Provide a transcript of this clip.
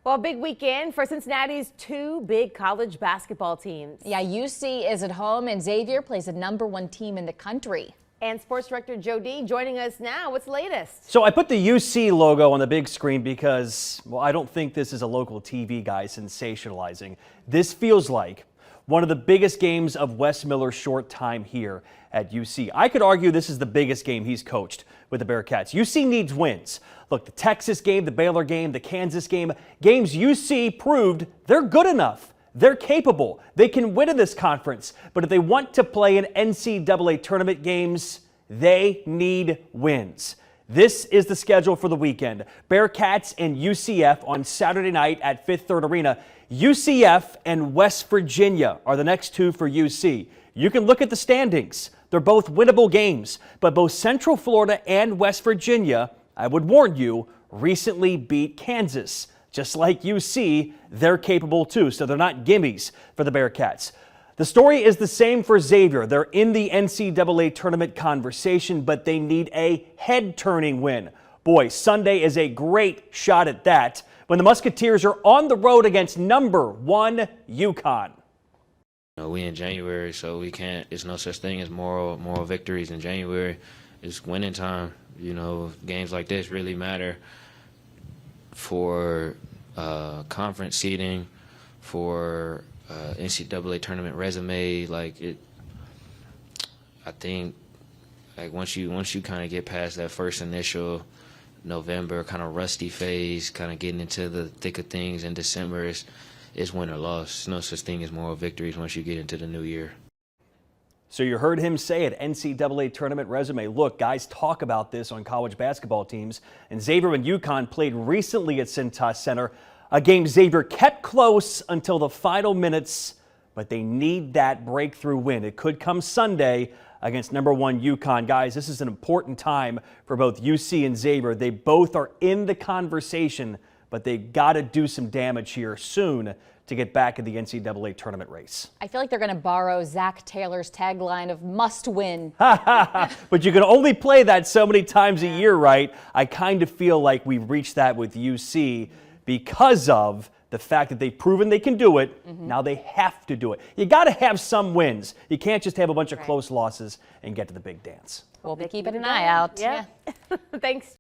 Well, a big weekend for Cincinnati's two big college basketball teams. Yeah, UC is at home and Xavier plays the #1 team in the country. And sports director Joe D joining us now. What's the latest? So I put the UC logo on the big screen because, well, I don't think this is a local TV guy sensationalizing. This feels like one of the biggest games of Wes Miller's short time here at UC. I could argue this is the biggest game he's coached with the Bearcats. UC needs wins. Look, the Texas game, the Baylor game, the Kansas game, games UC proved they're good enough. They're capable. They can win in this conference. But if they want to play in NCAA tournament games, they need wins. This is the schedule for the weekend. Bearcats and UCF on Saturday night at Fifth Third Arena. UCF and West Virginia are the next two for UC. You can look at the standings. They're both winnable games, but both Central Florida and West Virginia, I would warn you, recently beat Kansas. Just like UC, they're capable too, so they're not gimmies for the Bearcats. The story is the same for Xavier. They're in the NCAA tournament conversation, but they need a head-turning win. Boy, Sunday is a great shot at that when the Musketeers are on the road against #1 UConn. We in January, so we can't. It's no such thing as moral victories in January. It's winning time. You know, games like this really matter for conference seeding, for NCAA tournament resume. I think once you kind of get past that first initial November kind of rusty phase, kind of getting into the thick of things in December, it's win or loss. No such thing as moral victories once you get into the new year. So you heard him say it, NCAA tournament resume. Look, guys talk about this on college basketball teams, and Xavier and UConn played recently at Cintas Center, a game Xavier kept close until the final minutes, but they need that breakthrough win. It could come Sunday against #1 UConn. Guys, this is an important time for both UC and Xavier. They both are in the conversation, but they got to do some damage here soon to get back in the NCAA tournament race. I feel like they're going to borrow Zach Taylor's tagline of must win. But you can only play that so many times a year, right? I kind of feel like we've reached that with UC because of the fact that they've proven they can do it. Now they have to do it. You got to have some wins. You can't just have a bunch of close losses and get to the big dance. We'll be keeping an eye out. Yeah. Thanks.